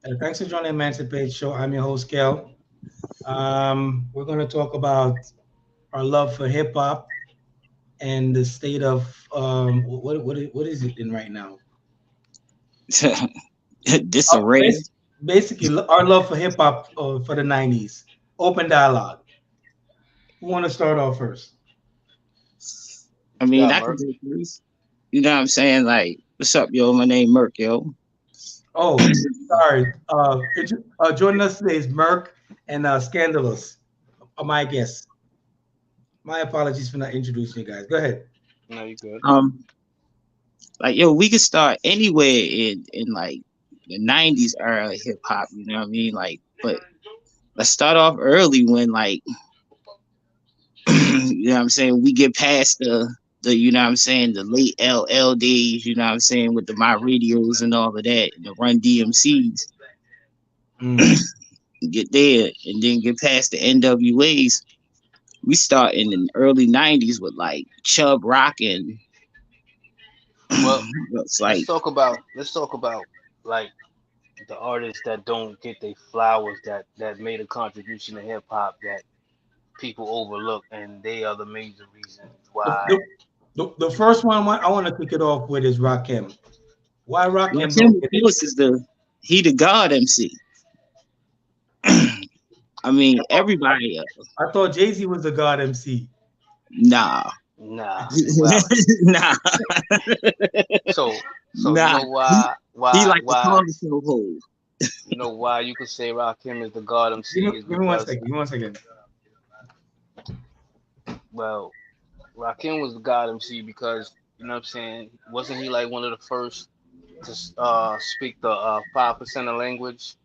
Thanks for joining the Emancipate Show. I'm your host, Kel. We're going to talk about our love for hip hop and the state of what is it in right now? Disarray. Basically, our love for hip hop for the 90s. Open dialogue. Who want to start off first? I mean, Yeah, I can Merc. go first. You know what I'm saying? Like, what's up, yo? My name Merk, yo. Oh, sorry. Joining us today is Merck and Scandalous. My guests. My apologies for not introducing you guys. Go ahead. No, you good. Um, like, yo, we could start anywhere in like the '90s era of hip hop. You know what I mean? Like, but let's start off early when like, you know what I'm saying? We get past the you know what I'm saying, the late LL days. You know what I'm saying, with the my radios and all of that, and the Run DMCs. Mm. Get there and then get past the NWAs. We start in the early '90s with like Chubb Rock and Well, it's like let's talk about like the artists that don't get their flowers that made a contribution to hip hop that people overlook, and they are the major reasons The, why. the, the first one I want to kick it off with is Rakim. Why Rakim Rakim, don't of get it? course, is the God MC. I mean, everybody, I thought Jay Z was the God MC. nah, Nah, you wildin'. nah, So you nah. know He, he like the why console hole. you know why you could say Rakim is the God Give me, MC is give me one because second. Give me one second. well, Rakim was the God MC because you know what I'm saying. Wasn't he like one of the first to speak the 5% of language?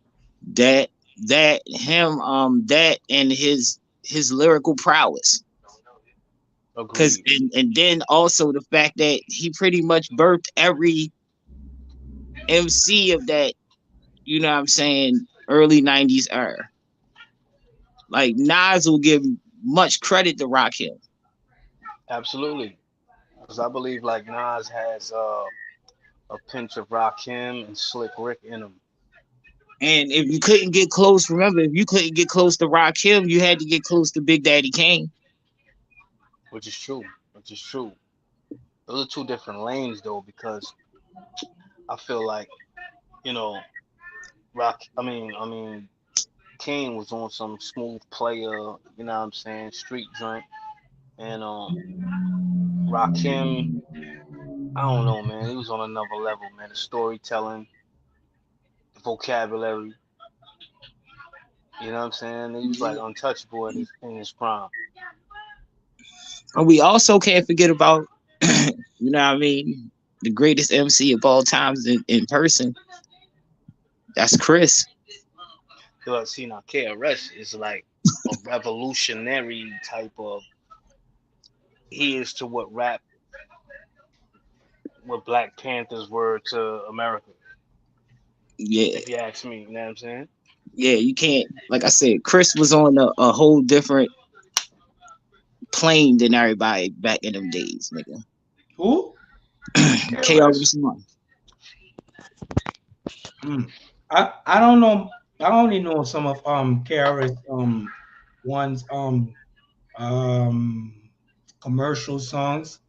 That that him that and his lyrical prowess. Cause Agreed. and then also the fact that he pretty much birthed every MC of that, you know what I'm saying, early '90s era. Like Nas will give much credit to Rakim. Absolutely. Because I believe like Nas has a pinch of Rakim and Slick Rick in him, And if you couldn't get close, remember, if you couldn't get close to Rakim, you had to get close to Big Daddy Kane. which is true. Which is true. Those are two different lanes though, because I feel like you know I mean Kane was on some smooth player, you know what I'm saying, street joint, and Rakim, I don't know, man, he was on another level, man. The storytelling, the vocabulary, you know what I'm saying. He was like untouchable in his prime. And we also can't forget about, you know what I mean, the greatest MC of all times in person. That's Chris. But see now, KRS is like a revolutionary type of. He is to what Black Panthers were to America. Yeah, If you ask me, you know what I'm saying. yeah, you can't. Like I said, Chris was on a whole different plane than everybody back in them days, nigga. Who? KRS. KRS One. Mm. I don't know. I only know some of KRS one's um commercial songs,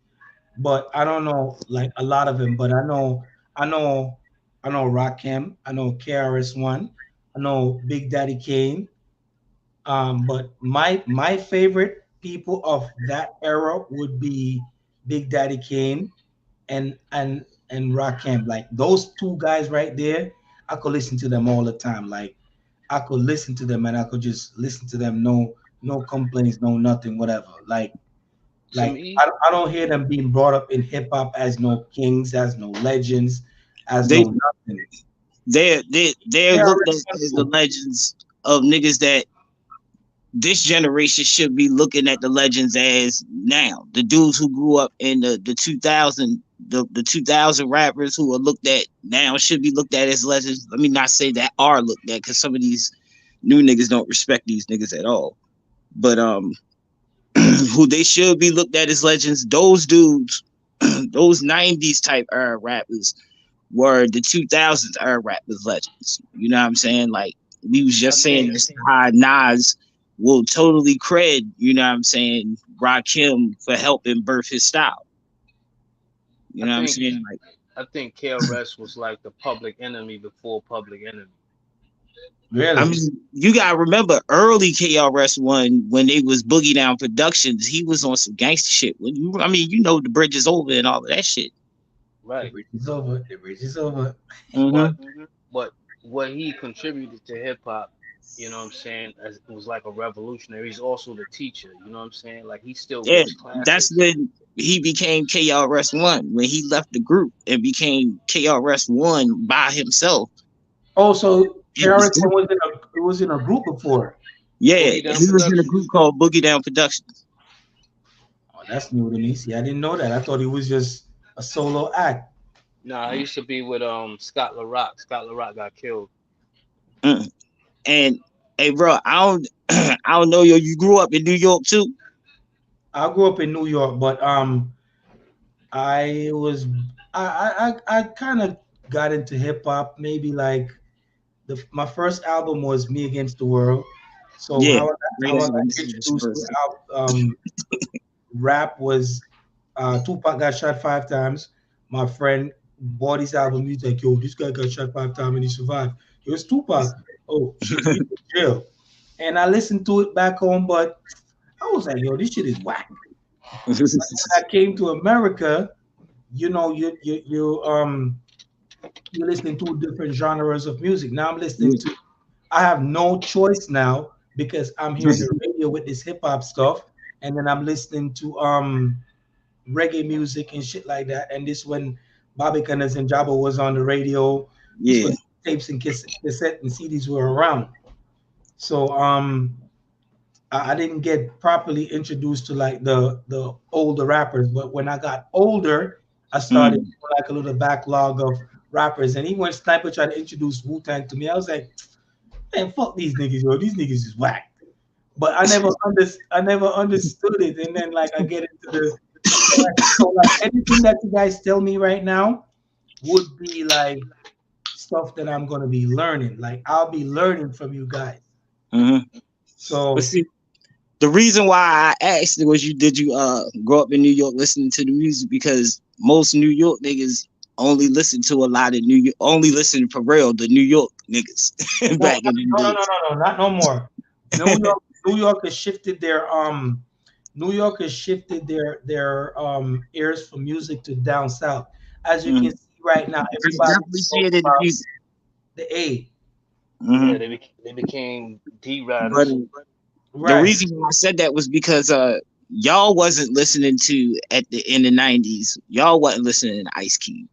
but I don't know like a lot of them. But I know I know Rakim. I know KRS One. I know Big Daddy Kane. But my favorite people of that era would be Big Daddy Kane and Rakim. Like those two guys right there, I could listen to them all the time. Like I could listen to them and I could just listen to them. No complaints, no nothing, whatever. To Like me, I don't hear them being brought up in hip hop as no kings, as no legends, as They no nothing. they're Yeah, looked at as the legends of niggas that this generation should be looking at the legends as now. The dudes who grew up in the 2000 the 2000 rappers who are looked at now should be looked at as legends. Let me not say that are looked at because some of these new niggas don't respect these niggas at all. But who they should be looked at as legends, those dudes, those '90s type era rappers were the 2000s era rappers legends. You know what I'm saying? Like we was I just saying think this how Nas will totally cred, you know what I'm saying, Rakim for helping birth his style. You I know what I'm think saying? Like, I think KRS was like the Public Enemy before Public Enemy. I really. mean, you gotta remember early KRS One when they was Boogie Down Productions, he was on some gangster shit. When you, I mean, you know, the bridge is over and all of that shit. The Right. bridge is over. The bridge is over. But Hmm. but what he contributed to hip hop, you know what I'm saying, as it was like a revolutionary. He's also the teacher, you know what I'm saying? Like he still Yeah, gives that's classes. when he became KRS One when he left the group and became KRS One by himself. Oh, so It was KRS different. was in a group before. Yeah, Boogie Down he was in a group Productions. called Boogie Down Productions. Oh, that's new to me. See, I didn't know that. I thought he was just a solo act. Nah, I used to be with Scott LaRock. Scott LaRock got killed. Mm. And hey, bro, I don't, I don't know, yo. You grew up in New York too? I grew up in New York, but I was I kind of got into hip hop maybe like my first album was Me Against the World. So Yeah, how I crazy got when this is introduced to first. rap was Tupac got shot 5 times. My friend bought his album. He's like, "Yo, this guy got shot 5 times and he survived." It was Tupac. Oh shit, he in jail. And I listened to it back home, but I was like, "Yo, this shit is whack." But when I came to America, you know, you're listening to different genres of music. Now I'm listening to. I have no choice now because I'm hearing the radio with this hip hop stuff, and then I'm listening to reggae music and shit like that. And this when Bobby Connors and Jabba was on the radio. This Yeah. when tapes and cassette and CDs were around. So I didn't get properly introduced to like the older rappers, but when I got older, I started Mm. like a little backlog of rappers. And even when Sniper tried to introduce Wu Tang to me, I was like, man, fuck these niggas, yo. These niggas is whack. But I never understood it. And then like I get into the so like anything that you guys tell me right now would be like stuff that I'm gonna be learning. Like I'll be learning from you guys. Hmm. But So see, the reason why I asked it was you did you grow up in New York listening to the music because most New York niggas only listen to a lot of New York, only listen for real the New York niggas no, back in the days. not no more. New York has shifted New York has shifted their ears from music to down south. As you can Mhm. see right now, I everybody definitely see talk it in the about music. the A. Yeah, Hmm. they became D But riders. the Right. reason why I said that was because y'all wasn't listening to at the in the 90s. Y'all wasn't listening to Ice Cube.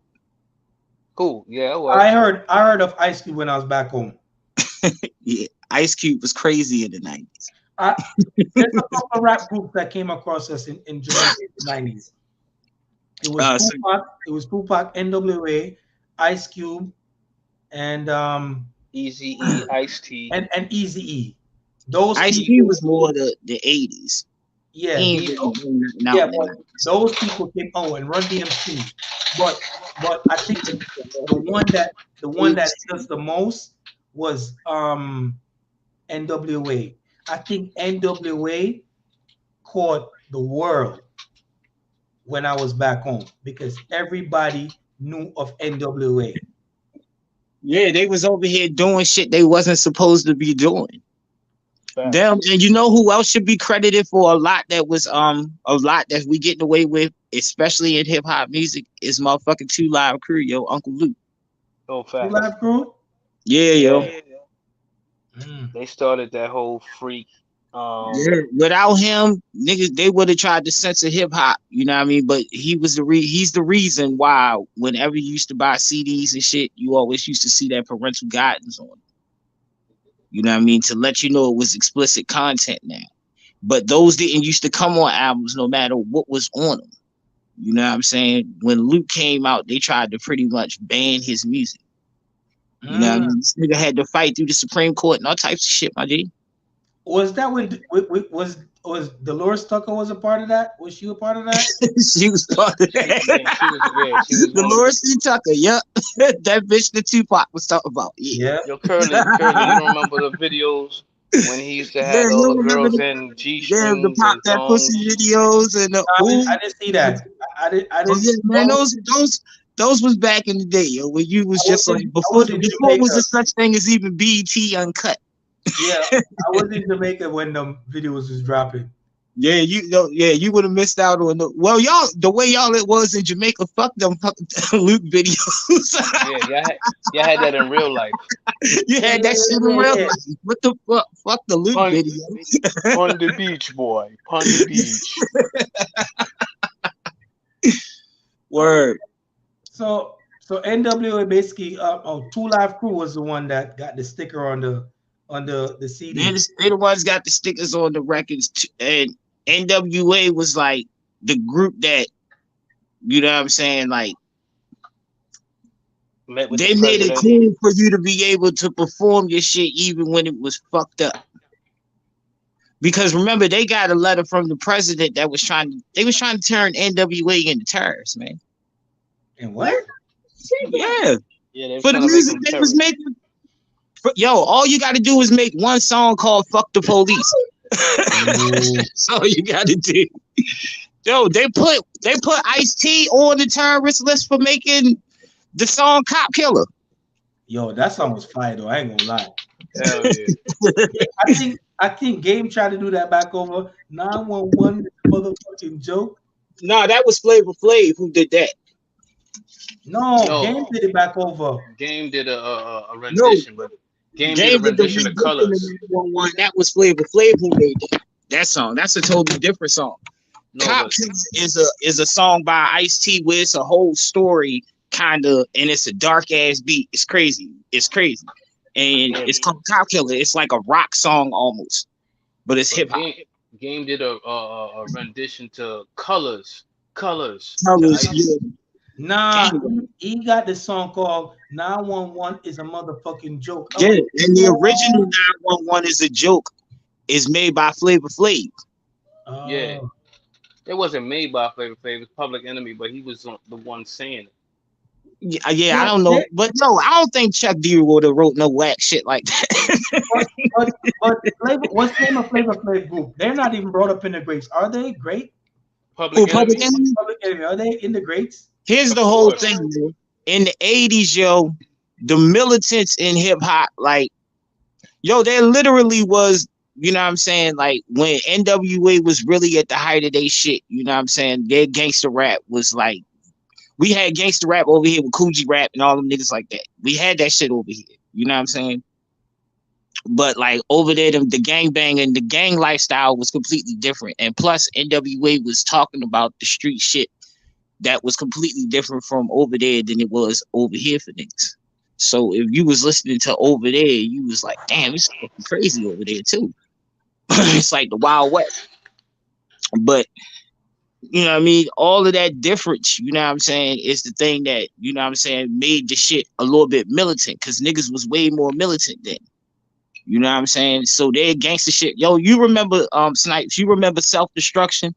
Cool. Yeah, it was. I heard of Ice Cube when I was back home. Yeah, Ice Cube was crazy in the 90s. I, there's a couple of rap groups that came across us in Jamaica in the 90s. So It was Tupac, NWA, Ice Cube, and Easy E, Ice T, and Easy E. Those Ice Cube people, was more the 80s. yeah, He ain't really Evo. bring nothing out yeah, in the but 90s. those people came. Oh, and Run DMC, but I think the one that hit us the most was NWA. I think NWA caught the world when I was back home because everybody knew of NWA. Yeah, they was over here doing shit they wasn't supposed to be doing. Them Facts. and you know who else should be credited for a lot that was a lot that we getting away with, especially in hip hop music, is motherfucking Two Live Crew, yo, Uncle Luke. No Two facts. Live Crew. Yeah, yo. Yeah, Mm. they started that whole freak. Yeah. Without him, niggas they would have tried to censor hip hop, you know what I mean? But he's the reason why whenever you used to buy CDs and shit, you always used to see that parental guidance on it. You know what I mean? To let you know it was explicit content now. But those didn't used to come on albums no matter what was on them. You know what I'm saying? When Luke came out, they tried to pretty much ban his music. You know what I Mm. mean? This nigga had to fight through the Supreme Court and all types of shit, my G. Was that when was Dolores Tucker was a part of that? Was she a part of that? She was part of She that. yeah, she was yeah, she was one of them. Dolores C. Tucker, yep. That bitch the Tupac was talking about. Yeah. Yeah. Yo, Curly, you don't remember the videos when he used to Yeah, have all you the remember girls the in G the strings pop and that pussy thongs? videos and the ooh. I didn't see that. I Oh didn't. yeah, man, those was back in the day, yo, when you was just like I was in before was Jamaica. there such thing as even BET uncut. Yeah, I was in Jamaica when the videos was dropping. Yeah, you know, yeah, you would have missed out on the well, y'all the way y'all it was in Jamaica. Fuck them Luke videos. Yeah, y'all had that in real life. You Yeah, had that shit in yeah, real yeah, yeah. life. What the fuck? Fuck the Luke Pun video. Pun the beach, boy. Pun the beach. Word. So NWA basically, Two Live Crew was the one that got the sticker on the CD. They the ones got the stickers on the records, and NWA was like the group that you know what I'm saying, like Met with the they made it president. cool for you to be able to perform your shit even when it was fucked up. Because remember, they got a letter from the president that was trying to turn NWA into terrorists, man. And what? Yeah, Yeah, they were for the trying to make music them they was terrorists. making. Yo, all you got to do is make one song called "Fuck the Police." Ooh. That's all you got to do. Yo, they put Ice-T on the terrorist list for making the song "Cop Killer." Yo, that song was fire though. I ain't gonna lie. Hell yeah. I think Game tried to do that back over 911 motherfucking joke. Nah, that was Flavor Flav who did that. No, Game No, did it back over. Game did a No, rendition, but Game did a Game did the rendition of rendition of Colors. 911. That was Flavor Flav who made that song. That's a totally different song. No, Cop but Killer is a song by Ice-T where it's a whole story kind of, and it's a dark ass beat. It's crazy. It's crazy, and yeah, it's called Cop Killer. It's like a rock song almost, but it's hip but hop. Game did a rendition to Colors, Colors to Colors, Ice. yeah. Nah, Gang. he got this song called 911 is a motherfucking joke. I Yeah, was like, and the original 911 is a joke. Is made by Flavor Flav. Yeah, oh, it wasn't made by Flavor Flav. It was Public Enemy, but he was the one saying it. Yeah, I but, don't know, but no, I don't think Chuck D would have wrote no whack shit like but, that. what's the name of Flavor Flav group? They're not even brought up in the greats. Are they great? Public Who Public Enemy, Enemy? Public Enemy, are they in the greats? Here's of the whole course. thing, yo. In the 80s, yo, the militants in hip hop, like, yo, there literally was, you know what I'm saying, like when NWA was really at the height of their shit, you know what I'm saying, their gangster rap was like, we had gangster rap over here with Coogee rap and all them niggas like that. We had that shit over here, you know what I'm saying? But like over there, the gang bang and the gang lifestyle was completely different. And plus, NWA was talking about the street shit that was completely different from over there than it was over here for niggas. So if you was listening to over there, you was like, damn, it's fucking crazy over there too. It's like the Wild West. But you know what I mean? All of that difference, you know what I'm saying, is the thing that, you know what I'm saying, made the shit a little bit militant because niggas was way more militant then. You know what I'm saying? So they gangster shit. Yo, you remember Snipes, you remember self-destruction?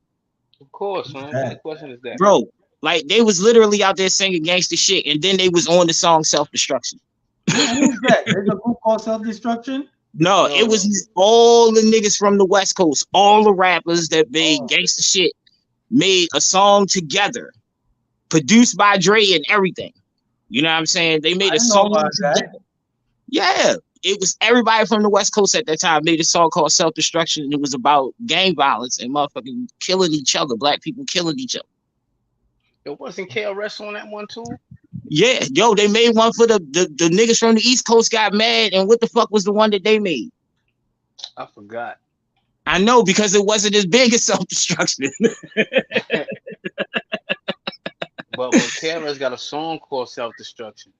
Of course, What's man. What kind of that? question is that? Bro, like they was literally out there singing gangster shit and then they was on the song self-destruction. Who's that? There's a group called Self Destruction. No, No, it no. was all the niggas from the West Coast, all the rappers that made Oh, gangster shit made a song together, produced by Dre and everything. You know what I'm saying? They I made a didn't know song about that. together. Yeah. It was everybody from the West Coast at that time made a song called Self Destruction, and it was about gang violence and motherfucking killing each other, black people killing each other. It wasn't KRS on that one too. Yeah, yo, they made one for the niggas from the East Coast got mad, and what the fuck was the one that they made? I forgot. I know because it wasn't as big as Self Destruction. But KRS got a song called Self Destruction.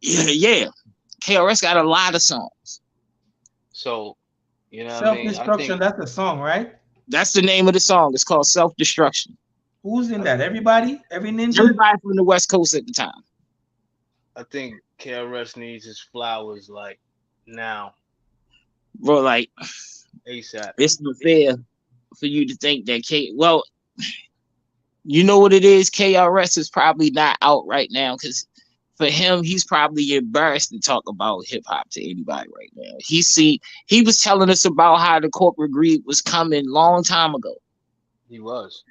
Yeah. KRS got a lot of songs. So, you know what I Self mean? I Destruction. think That's the song, right? That's the name of the song. It's called Self Destruction. Who's in that? Everybody? Every ninja? Everybody from the West Coast at the time. I think KRS needs his flowers like now. bro. Like ASAP. it's not fair for you to think that K. Well, you know what it is. KRS is probably not out right now because for him, he's probably embarrassed to talk about hip hop to anybody right now. He was telling us about how the corporate greed was coming long time ago. He was.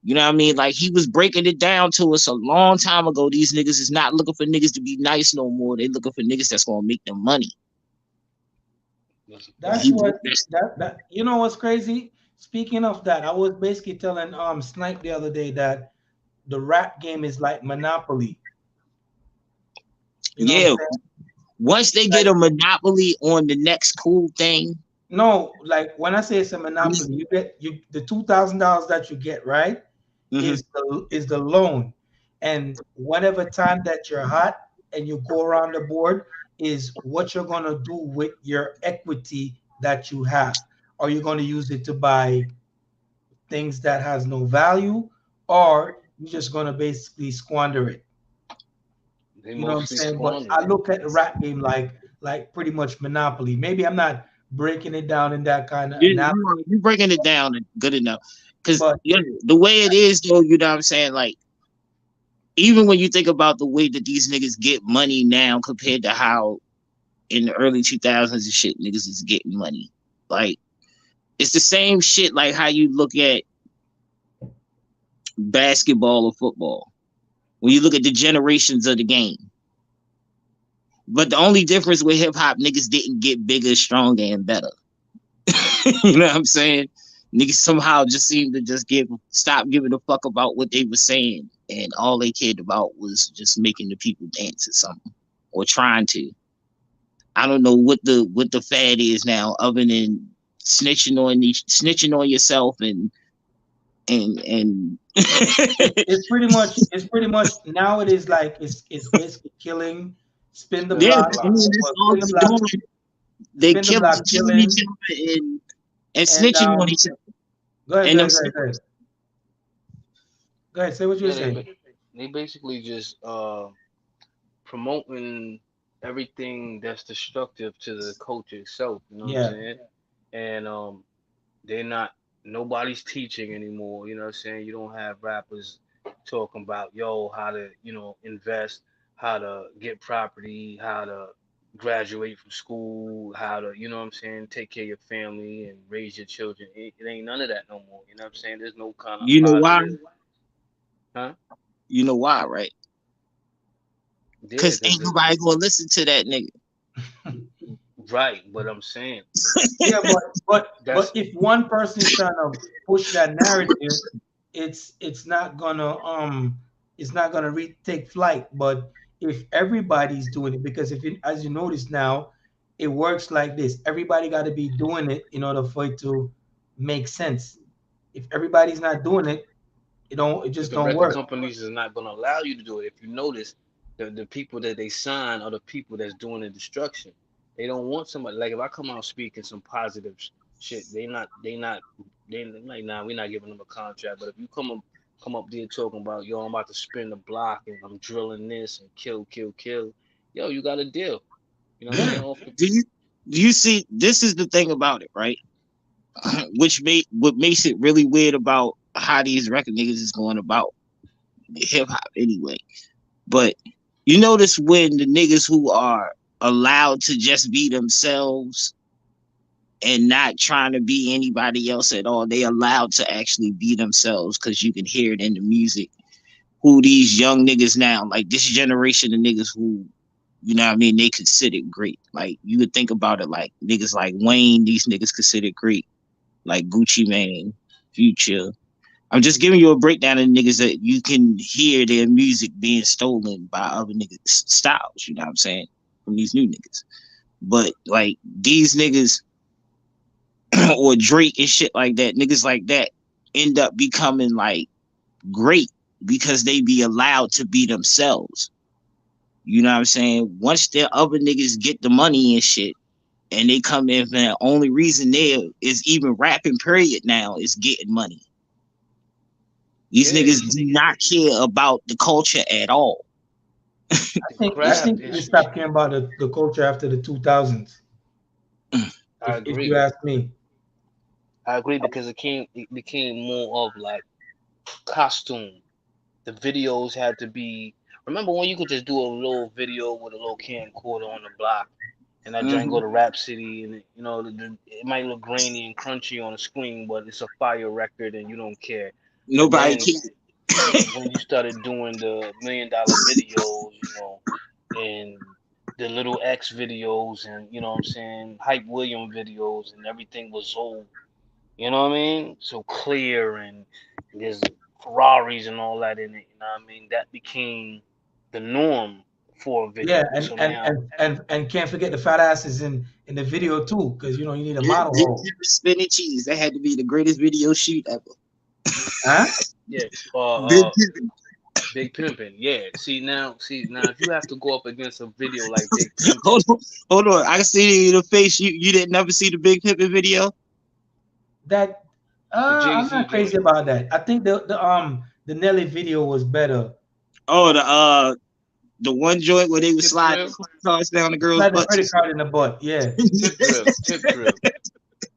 You know what I mean? Like he was breaking it down to us a long time ago. These niggas is not looking for niggas to be nice no more. They looking for niggas that's gonna make them money. That's a And That's fact. he what that's, that you know what's crazy? Speaking of that, I was basically telling Snipe the other day that the rap game is like Monopoly. You know what I'm yeah. saying? Once they Like get a monopoly on the next cool thing, no, like when I say it's a monopoly, you get you the $2,000 that you get, right? mhm. Is the loan. And whatever time that you're hot and you go around the board is what you're gonna do with your equity that you have. Are you gonna use it to buy things that has no value, or you're just gonna basically squander it? They You know what I'm mostly saying? But squander I it. look at the rap game like pretty much Monopoly. Maybe I'm not breaking it down in that kind of analogy, You breaking it down good enough. Cause but you know, the way it is though, you know what I'm saying? Like even when you think about the way that these niggas get money now compared to how in the early 2000s and shit niggas is getting money. Like it's the same shit like how you look at basketball or football. When you look at the generations of the game. But the only difference with hip hop, niggas didn't get bigger, stronger, and better. You know what I'm saying? Niggas somehow just seemed to just stop giving a fuck about what they were saying, and all they cared about was just making the people dance or something, or trying to. I don't know what the fad is now, other than snitching on yourself and it's pretty much now it is like it's basically killing, spin the Spin yeah, the block, I block. mean that's well, all spin the they block, doing. They spin the killing, block, killing each killing, other and and snitching on each other. go ahead, And go them ahead, go ahead, go ahead. Go ahead, say what you were Yeah, saying. they basically just promoting everything that's destructive to the culture itself. You know what I'm Yeah, saying? And they're not. Nobody's teaching anymore. You know what I'm saying? You don't have rappers talking about how to invest, how to get property, how to graduate from school, how to what I'm saying, take care of your family and raise your children. It ain't none of that no more. You know what I'm saying? There's no kind of you know why? positive, huh? You know why, right? Yeah, Cause because ain't nobody gonna listen to that nigga. right. But I'm saying yeah, but that's if one person is trying to push that narrative, it's not gonna take flight. But if everybody's doing it, because as you notice now, it works like this. Everybody got to be doing it in order for it to make sense. If everybody's not doing it, it but just the don't record work. companies is not going to allow you to do it. If you notice, the people that they sign are the people that's doing the destruction. They don't want somebody like if I come out speaking some positive shit, they like nah, we're not giving them a contract. But if you come up there talking about I'm about to spin the block and I'm drilling this and kill, yo, you got a deal. You know what I'm Yeah, saying? Off the do you do you see? This is the thing about it, right? What makes it really weird about how these record niggas is going about hip hop anyway. But you notice when the niggas who are allowed to just be themselves and not trying to be anybody else at all, they allowed to actually be themselves because you can hear it in the music. Who these young niggas now, like this generation of niggas who, you know what I mean, they consider great. Like you would think about it like niggas like Wayne, these niggas considered great. Like Gucci Mane, Future. I'm just giving you a breakdown of niggas that you can hear their music being stolen by other niggas' styles, you know what I'm saying? From these new niggas. But like these niggas or Drake and shit like that, niggas like that end up becoming like great because they be allowed to be themselves. You know what I'm saying? Once the other niggas get the money and shit, and they come in, the only reason there is even rapping. Period. Now is getting money. These yeah, niggas do not care about the culture at all. the I craft think they is stopped caring about the culture after the 2000s. I if you agree. ask me. I agree because it became more of like costume. The videos had to be. Remember when you could just do a little video with a little camcorder on the block, and that joint Hmm. go to Rap City, and it might look grainy and crunchy on the screen, but it's a fire record, and you don't care. But Nobody then can. when you started doing the $1 million videos, and the little X videos, and you know what I'm saying, Hype William videos, and everything was so, you know what I mean, so clear, and there's Ferraris and all that in it. You know what I mean? That became the norm for a Yeah, video. and So and now, and and and can't forget the fat asses in the video too, because you need a Big model hole. spinning cheese. That had to be the greatest video shoot ever. Huh? yeah, Big Big Pimpin'. Yeah. See now, if you have to go up against a video like Big Pimpin', hold on, hold on. I can see it in your face. You didn't never see the Big Pimpin' video? That the Jay I'm Z not crazy joint. about that. I think the Nelly video was better. Oh, the one joint where they would Tip slide drill, the cards down the girls' Slide the butts. credit card in the butt. Yeah, tip drill.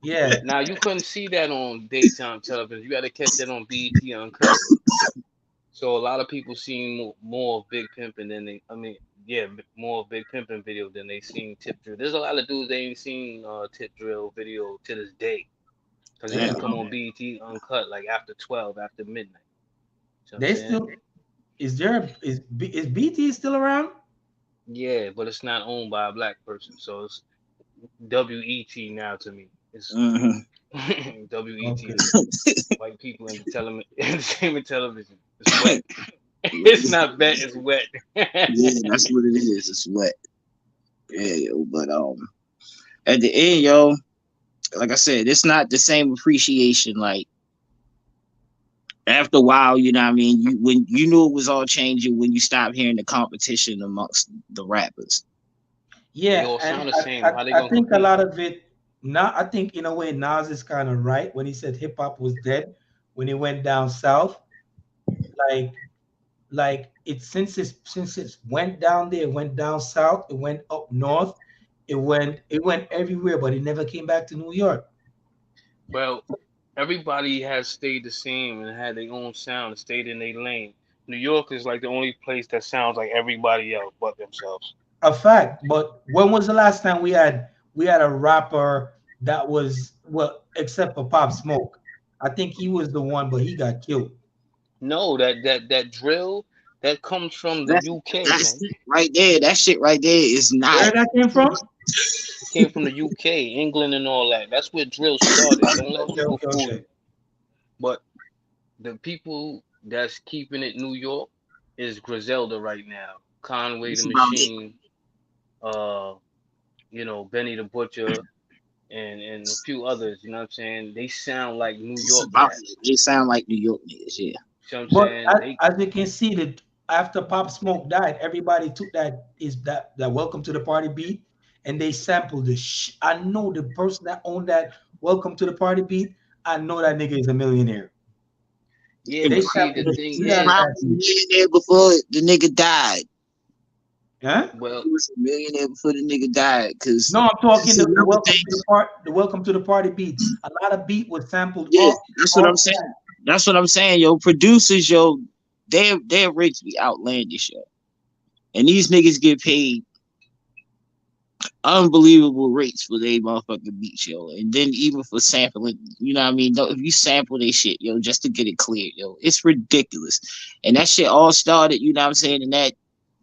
yeah. Now you couldn't see that on daytime television. You got to catch that on BET Uncut. So a lot of people seen more of Big Pimpin' than yeah, more of Big Pimpin' video than they seen Tip Drill. There's a lot of dudes they ain't seen Tip Drill video to this day because it used to Damn. come on BET Uncut like after 12, after midnight. You know what I'm They saying? still is BT still around? Yeah, but it's not owned by a black person, so it's WET now to me. It's Mhm. WET Okay. to me. White people in the entertainment television. It's wet. It's not bet. It's wet. Yeah, that's what it is. It's wet. Yeah, yo. But at the end, yo, like I said, it's not the same appreciation. Like after a while, you know what I mean? When you knew it was all changing when you stopped hearing the competition amongst the rappers. They Yeah, all and sound the I, same. I, How they I gonna think a compete? lot of it now I think in a way Nas is kind of right when he said hip hop was dead when he went down south. Like it since it went down there, it went down south, it went up north, it went everywhere, but it never came back to New York. Well, everybody has stayed the same and had their own sound and stayed in their lane. New York is like the only place that sounds like everybody else but themselves. A fact. But when was the last time we had a rapper that was, well, except for Pop Smoke? I think he was the one, but he got killed. No, that drill that comes from the That's UK, that's man. it right there. That shit right there is not. Where that came from? It came from the UK, England, and all that. That's where drill started. Don't let Okay, people okay, fool okay. you. But the people that's keeping it New York is Griselda right now, Conway the That's about it. Machine, uh, Benny the Butcher, and a few others. You know what I'm saying? They sound like New That's York about it. cats. They sound like New York niggas. Yeah. You know what I'm But saying? They as you can see, that after Pop Smoke died, everybody took that Welcome to the Party beat, and they sampled the. I know the person that owned that Welcome to the Party beat. I know that nigga is a millionaire. Yeah, It They but probably, see the sampled the thing shit he out of is, that probably a beat. millionaire before the nigga died. Huh? well, He was a millionaire before the nigga died. Cause No, I'm that's talking the another Welcome thing. to the Welcome to the Party beat. A lot of beat was sampled Yeah, that's what off I'm saying. that. That's what I'm saying, yo. Producers, yo, their rates be outlandish, yo. And these niggas get paid unbelievable rates for they motherfucking beats, yo. And then even for sampling, you know what I mean? If you sample they shit, yo, just to get it cleared, yo, it's ridiculous. And that shit all started, you know what I'm saying, in that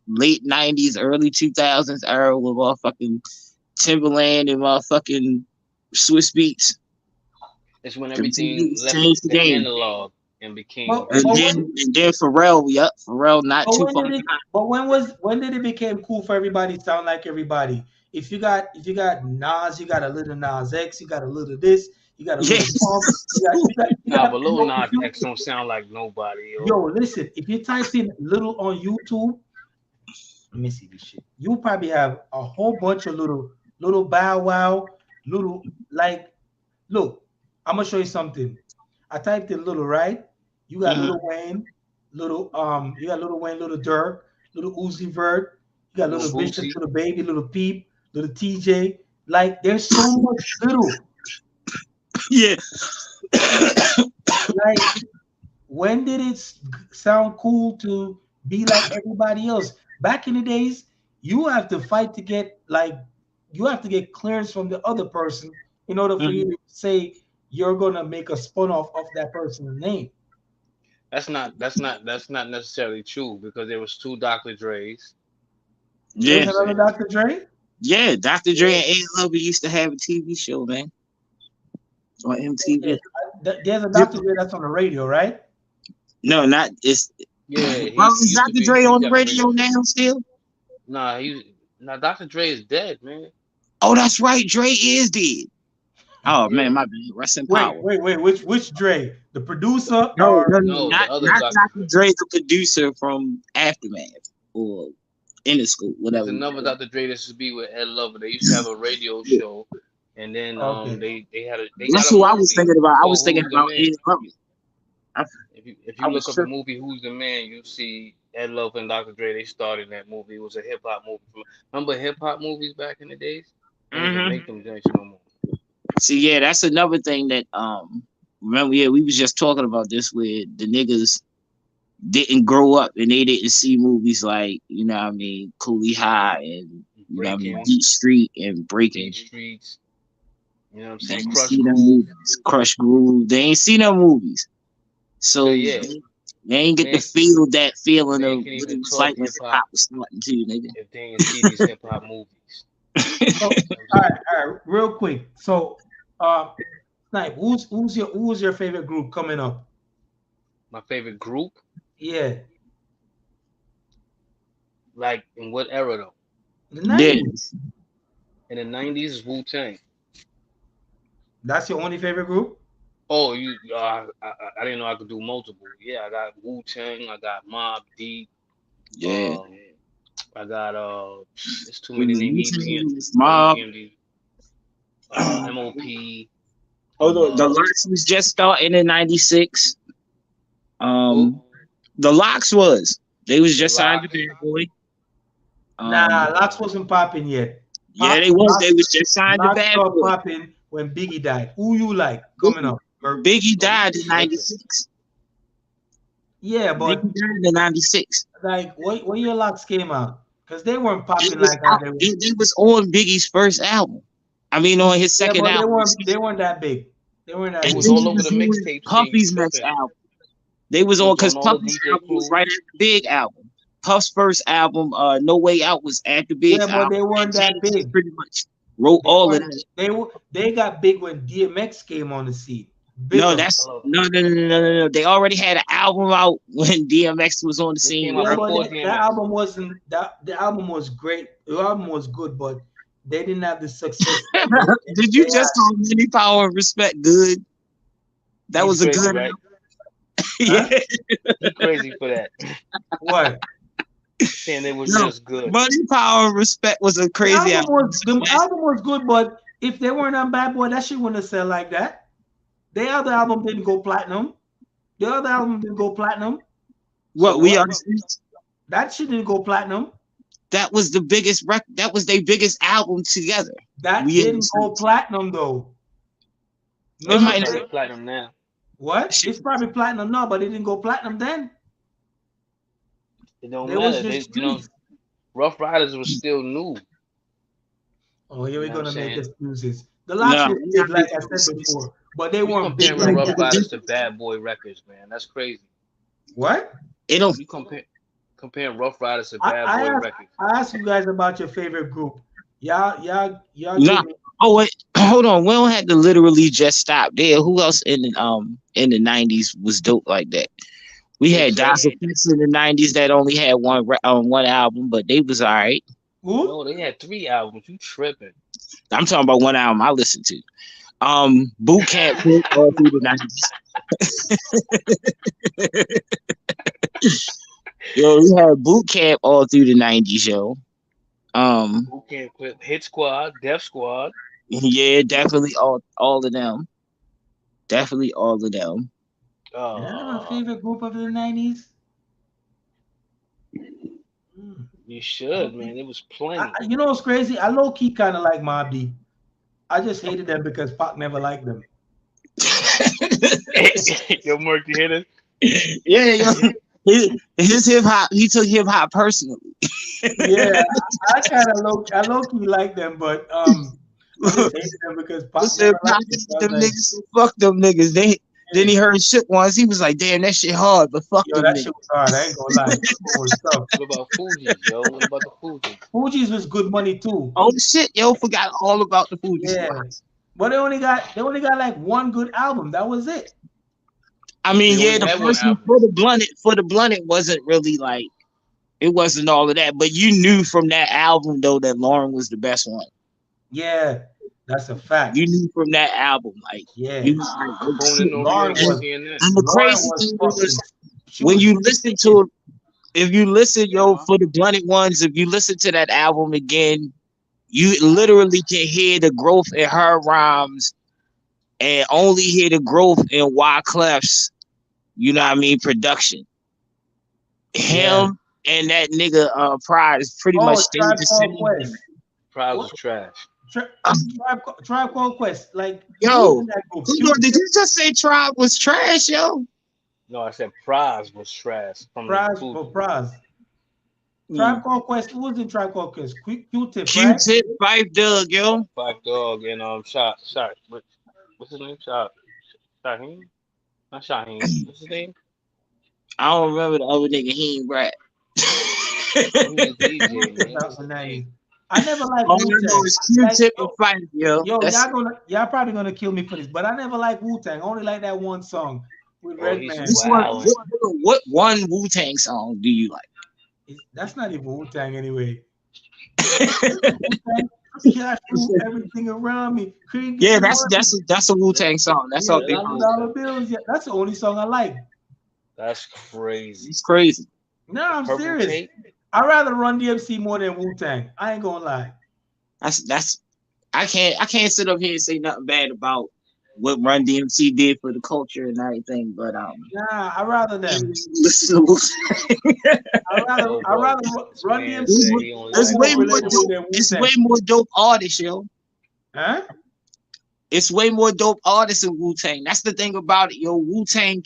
late 90's, early 2000s era with motherfucking Timberland and motherfucking Swiss Beats. it's when Them two everything niggas left changed the the game. analog and became But And but digital. then when and then Pharrell, yep, Pharrell not but too when far did it behind. but when did it became cool for everybody to sound like everybody? If you got Nas, you got a little Nas X, you got a little this, you got a Yeah. little Pump, you Nah, got but Lil Nas if you X don't sound like nobody, yo. yo listen, if you type in little on YouTube, let me see this shit. You probably have a whole bunch of little Bow Wow, little like look. I'm gonna show you something. I typed in little right. You got Mhm. little Wayne, you got little Wayne, little Dirk, little Uzi Vert. You got Lil little Bishop, Boosie. little Baby, little Peep, little TJ. Like there's so much little. Yeah. Like when did it sound cool to be like everybody else? Back in the days, you have to fight to get like you have to get clearance from the other person in order for you Mhm. to say you're gonna make a spin off of that person's name. That's not necessarily true because there was two Dr. Dre's. You know what There's Yeah. I'm another saying? Dr. Dre. Yeah. Dr. Dre Yeah, and A Lover used to have a TV show, man, on Okay, MTV. there's a Dr. Different. Dre that's on the radio, right? No, not it's. yeah. Well, He is used to Dr. be. Dre He on the got a radio radio show. now still? Nah, Dr. Dre is dead, man. Oh, that's right. Dre is dead. Oh man, Yeah. my bad. Rest in Wait, power. wait, wait. Which Dre? The producer No, no, or no, No, the not other not Dr. Dr. Dre. Dre, the producer from Aftermath or In the School, There's whatever. another Dr. Dre that used to be with Ed Lover. They used to have a radio Yeah. show, and then okay? they got That's a who I was movie thinking about. I was called thinking Who's the about Man. Ed Lover. I, If I you was look up the tripping. movie Who's the Man, you see Ed Lover and Dr. Dre. They starred in that movie. It was a hip hop movie. Remember hip hop movies back in the days? They don't even Hmm. make them joints no more. See, yeah, that's another thing that remember, yeah, we was just talking about this where the niggas didn't grow up and they didn't see movies like, you know what I mean, Cooley High and you know what I mean, Breaking, Beat Street and Beat Breaking. Streets. You know what I'm They saying? ain't Crush see them Groove. movies. Crush Groove. They ain't see them movies. So So yeah, they ain't get to man, feel that feeling man of can what it even was talk like when hip hip hop hop was starting to, nigga. if they ain't see these hip hop movies. So, You know what I'm saying? all right, real quick. So, Snipe, who's your favorite group coming up? My favorite group, Yeah, like in what era though? the Yeah. 90s. In the '90s is Wu Tang. That's your only favorite group? Oh, I didn't know I could do multiple. Yeah, I got Wu Tang. I got Mob Deep. Yeah. Um, I got it's too It many was names. Wu-Tang, it was Mob. EPMD. MOP. Although the Uh, Locks was just starting in '96. who? Um, the Locks was. They was The just signed to Locks. Bad Boy. Nah, Locks Uh, wasn't popping yet. Yeah, they was. They Locks, was just signed to Locks Bad started Boy. popping when Biggie died. Who you like coming Biggie, up? Or Biggie oh, died Biggie in tripping. '96. yeah, Biggie but died in '96. like what year Locks came out? Because they weren't It popping was like how out. they were. It was on Biggie's first album. I mean, on his Yeah, second but album. they weren't that big. They weren't They that And was big. then all he over was the on mixtapes, King. You Puffy's next tripping? album. They was They on was because on all the Puffy's DJ album was crew. right after the Big album. Puff's first album, No Way Out, was after Yeah, Big's but album, they and weren't that James big. pretty much wrote They all of weren't. that. They got big when DMX came on the scene. No, Bigger. that's Hello. no, no, no, no, no, no. They already had an album out when DMX was on the They scene, came out Yeah, bro. but before that DMX. album wasn't that. The album was great. The album was good, but they didn't have the success that Did they you just had. call Money, Power, and Respect good? That He's was a crazy, good right? Huh? yeah. He crazy for that. What? Saying it was No, just good. Money, Power, and Respect was a crazy album. The album was good, but if they weren't on Bad Boy, that shit wouldn't have sell like that. The other album didn't go platinum. The other album didn't go platinum. So What we what? are the streets. That shit didn't go platinum. That was the biggest That was their biggest album together. That We are the didn't go streets. platinum though. It That None of shit might them. probably not. platinum now. What? It's probably platinum now, but it didn't go platinum then. It don't There was matter. just streets. Rough Riders was still new. Oh, here You we're know what I'm gonna make saying? excuses. The locks No, were we're big, not like I making said excuses. before, but they We weren't It big comparing like don't make Rough that. a Riders to difference. Bad Boy Records, man. That's crazy. What? It don't. You comparing Rough Riders to I, Bad I Boy asked Records. I asked you guys about your favorite group. Y'all Nah. give me Oh wait, hold on. We don't have to literally just stop there. Who else in the '90s was dope like that? We Big had Sean. Dazzle Fix in the '90s that only had one album, but they was alright. who? No, they had 3 albums. You tripping? I'm talking about one album I listened to. Boot Camp Kid all through the '90s. Yo, we had Boot Camp all through the '90s, yo. Um, Who can't quit? Hit Squad, Def Squad. yeah, definitely all of them. Definitely all of them. Did I have a Uh, favorite group of the 90s? Hmm. you should, man. It was plenty. You know what's crazy? I low key kind of like Mob Deep. I just hated them because Pac never liked them. Yo, Murky hitter. Yeah, yo. His hip hop, he took hip hop personally. Yeah, I kind of I low key like them, but I just hated them because Pac Listen, never liked Pac them. So hated I was them like, niggas, so fuck them niggas. Then yeah. he heard shit once. He was like, damn, that shit hard, but fuck Yo, them that niggas. shit was hard. I ain't gonna lie. That one was tough. What about Fuji's, yo? What about the Fuji's? Fuji's was good money too. Oh shit, yo, forgot all about the Fuji Yeah, Squad. but they only got like one good album. That was it. I They mean, yeah, only the had one first one album. for the blunted wasn't really like it wasn't all of that, but you knew from that album though that Lauren was the best one. Yeah, that's a fact. You knew from that album, like Yeah, you was like, oh Capone shit. no more Lauren than was CNN. And the Lauren crazy was thing was fucking. She when was you listen wicked. to if you listen, Yeah, yo, man. for the blunted ones, if you listen to that album again, you literally can hear the growth in her rhymes and only hear the growth in Wyclef's, you know what I mean, production. Yeah. Him and that nigga Pride is pretty much Oh, stayed Tribe the Called same thing. Quest. Prize What? was trash. Tribe Called Quest. Like who was Yo, in that group? hold on, did Q-Tip, you just say Tribe was trash, yo? No, I said prize was trash from the Praz for Fuji. Praz. Tribe Mm. Called Quest. Who was in Tribe Called Quest? Q-Tip, right? Q-Tip, Five Doug, yo. Black Dog and what's his name? Shaheen? Not Shaheen. What's his name? I don't remember the other nigga, he ain't rap. He was a DJ, Q-Tip man. back What's in his the name? 90s. I never liked All I know Wu-Tang. is Like Q-Tip and Five, yo. That's y'all probably gonna kill me for this, but I never liked Wu-Tang. I only like that one song with Oh, he's Redman. this one. wilding. What one Wu Tang song do you like? That's not even Wu-Tang anyway. Wu-Tang, cash rule everything around me. Couldn't get Yeah, the money. that's a Wu Tang song. That's Yeah, out That there. is dollar Wu dollar Tang. bills. Yeah, that's the only song I like. That's crazy. It's crazy. No, The I'm purple serious. tape. I'd rather run DMC more than Wu-Tang. I ain't gonna lie. That's I can't sit up here and say nothing bad about what Run DMC did for the culture and everything, but Nah, I'd rather them. listen to Wu Yo, I'd bro. rather This Run man DMC said There's, he only way there's like more way Wu more Tang. relatable dope. than It's Wu-Tang. way more dope artists, yo. Huh? It's way more dope artists in Wu Tang. That's the thing about it, yo. Wu Tang.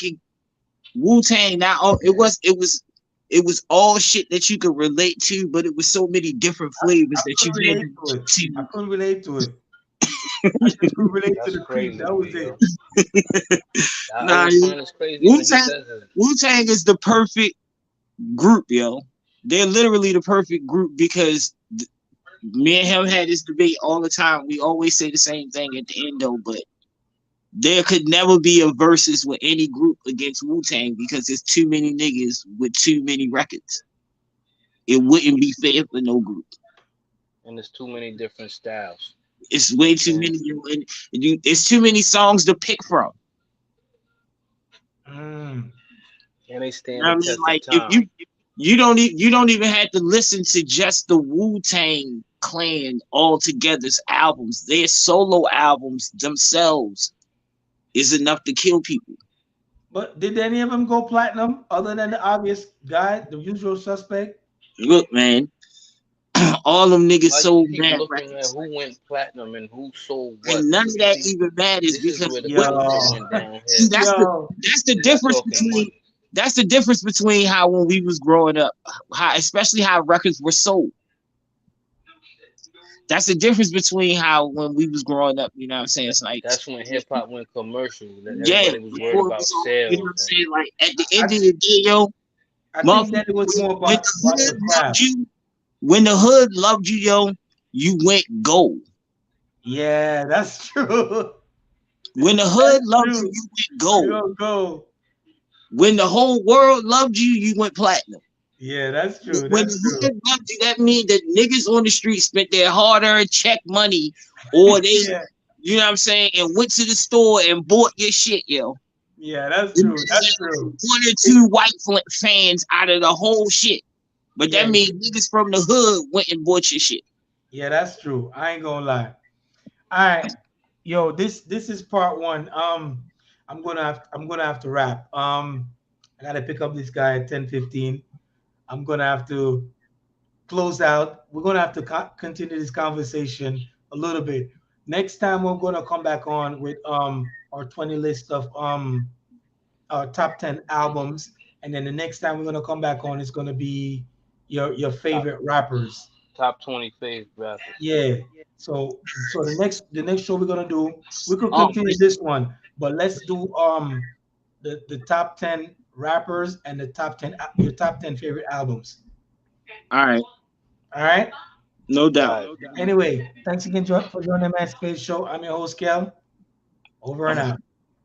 Now it was all shit that you could relate to, but it was so many different flavors I that you couldn't had relate to it. I to. couldn't relate to it. I just could relate to That's the creep. crazy That to was me, it. yo. I Nah, always find this crazy Wu when he Tang. says it. Wu Tang is the perfect group, yo. They're literally the perfect group because me and him had this debate all the time. We always say the same thing at the end, though, but there could never be a versus with any group against Wu Tang because there's too many niggas with too many records. It wouldn't be fair for no group. And there's too many different styles. It's You know what way I'm too saying? many. It's too many songs to pick from. Mm. And they You stand know the what I mean? test of Like if time. you don't even have to listen to just the Wu Tang Clan all together's albums. Their solo albums themselves is enough to kill people. But did any of them go platinum other than the obvious guy, the usual suspect? Look, man, all them niggas Why you sold keep bad looking at records, who went platinum and who sold what? and none of that See, even matters this is because where the what culture Yo, went see downhill. yo, that's the Stop difference talking between money. how when we was growing up, how especially how records were sold. That's the difference between how when we was growing up, you know what I'm saying? It's like, That's when hip hop went commercial. That yeah, everybody was worried before it about was all, you know what sales I'm and saying? Like at the I end of the day, yo, I think that it was motherfucker, more when about the craft. the hood loved you, yo, you went gold. Yeah, that's true. When the hood That's loved you, true. you went You gold. gonna go. When the whole world loved you, you went platinum. Yeah, that's true. When That's the true. hood loved you, that means that niggas on the street spent their hard-earned check money, or they, Yeah, you know what I'm saying, and went to the store and bought your shit, yo. yeah, that's It true. might That's have true. one or It, two white fans out of the whole shit, but that yeah, means niggas from the hood went and bought your shit. yeah, that's true. I ain't gonna lie. All right, yo, this is part one. I'm gonna have to wrap. I gotta pick up this guy at 10:15. I'm gonna have to close out. We're gonna have to continue this conversation a little bit. Next time we're gonna come back on with our 20 list of top 10 albums, and then the next time we're gonna come back on is gonna be your Top favorite rappers. top 20 favorite rappers. Yeah. So the next show we're gonna do, we could Oh, continue this one, but let's do the top 10 rappers and the top 10 your top 10 favorite albums. all right, All right. no All doubt. right. Anyway, thanks again for joining the Man Space Show. I'm your host, Kel. Over and Uh, out.